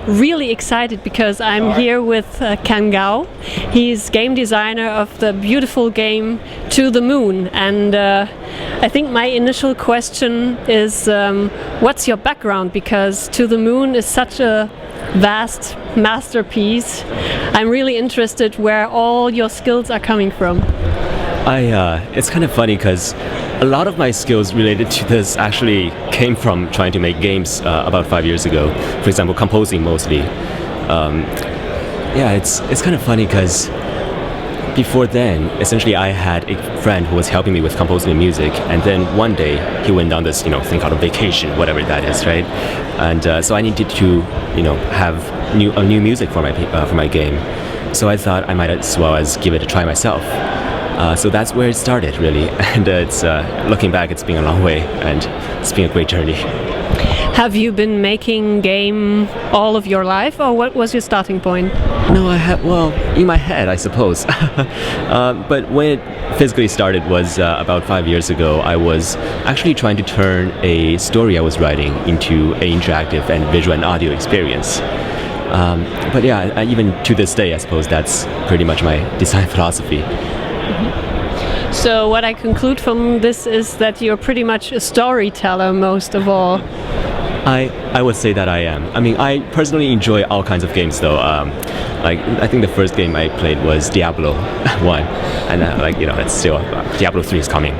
really excited because I'm here with Kan Gao. He's game designer of the beautiful game To the Moon, and I think my initial question is what's your background, because To the Moon is such a vast masterpiece. I'm really interested where all your skills are coming from. It's kind of funny because a lot of my skills related to this actually came from trying to make games about 5 years ago. For example, composing mostly. It's kind of funny because before then, essentially I had a friend who was helping me with composing the music, and then one day he went on this thing called a vacation, whatever that is, right? And so I needed to have new music for my game. So I thought I might as well as give it a try myself. So that's where it started, really. And it's looking back, it's been a long way, and it's been a great journey. Have you been making game all of your life, or what was your starting point? No, I have, well, in my head, I suppose. But when it physically started was about 5 years ago. I was actually trying to turn a story I was writing into an interactive and visual and audio experience. But yeah, even to this day, I suppose that's pretty much my design philosophy. So what I conclude from this is that you're pretty much a storyteller most of all. I would say that I am. I mean, I personally enjoy all kinds of games though. I think the first game I played was Diablo 1, and it's still Diablo 3 is coming.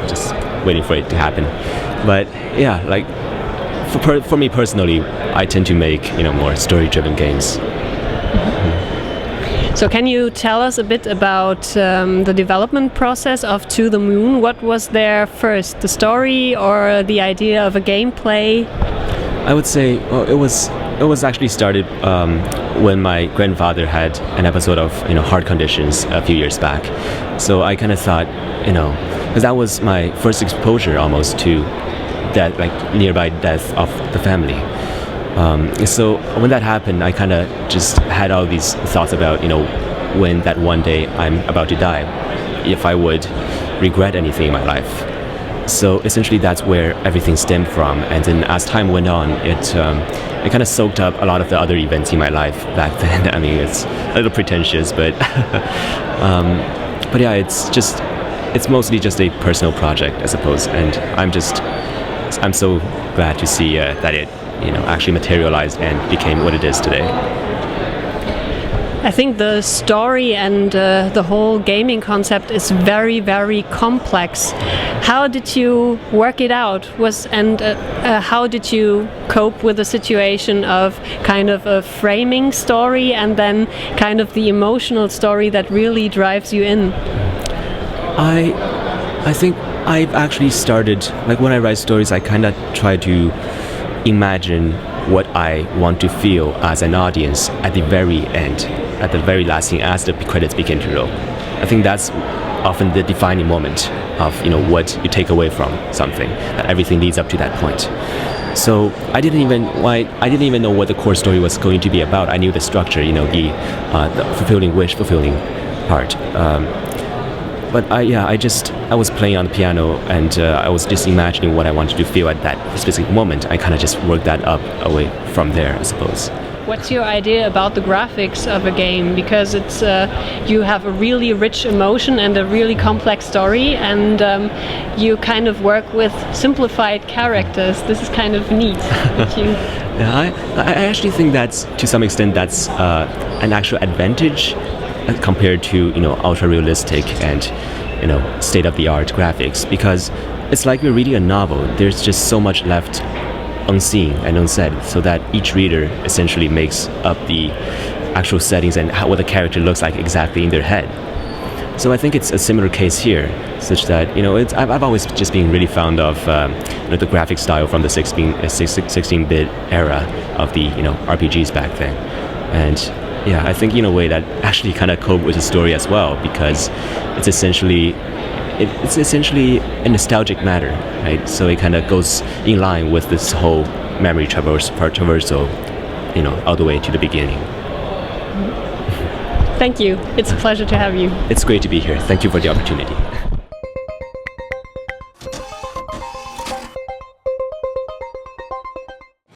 Just waiting for it to happen. But yeah, for me personally, I tend to make more story-driven games. So can you tell us a bit about the development process of To the Moon? What was there first, the story or the idea of a gameplay? I would say, well, it was actually started when my grandfather had an episode of heart conditions a few years back. So I kind of thought, because that was my first exposure almost to that nearby death of the family. So when that happened, I kind of just had all these thoughts about, when that one day I'm about to die, if I would regret anything in my life. So essentially that's where everything stemmed from. And then as time went on, it kind of soaked up a lot of the other events in my life back then. I mean, it's a little pretentious, but yeah, it's mostly just a personal project, I suppose. And I'm so glad to see that it actually materialized and became what it is today. I think the story and the whole gaming concept is very, very complex. How did you work it out? How did you cope with the situation of kind of a framing story and then kind of the emotional story that really drives you in? I think I've actually started, when I write stories, I kind of try to imagine what I want to feel as an audience at the very end, at the very last scene, as the credits begin to roll. I think that's often the defining moment of what you take away from something, that everything leads up to that point. So I didn't even know what the core story was going to be about. I knew the structure, the fulfilling wish, fulfilling part. But I was playing on the piano, and I was just imagining what I wanted to feel at that specific moment. I kind of just worked that up away from there, I suppose. What's your idea about the graphics of a game? Because it's you have a really rich emotion and a really complex story, and you kind of work with simplified characters. This is kind of neat. Yeah, I actually think that's, to some extent, that's an actual advantage compared to ultra realistic and state-of-the-art graphics, because it's like we're reading a novel. There's just so much left unseen and unsaid, so that each reader essentially makes up the actual settings and what the character looks like exactly in their head. So I think it's a similar case here, such that I've always just been really fond of the graphic style from the 16-bit era of the RPGs back then. And yeah, I think in a way that actually kind of cope with the story as well, because it's essentially a nostalgic matter, right? So it kind of goes in line with this whole memory traversal, all the way to the beginning. Thank you. It's a pleasure to have you. It's great to be here. Thank you for the opportunity.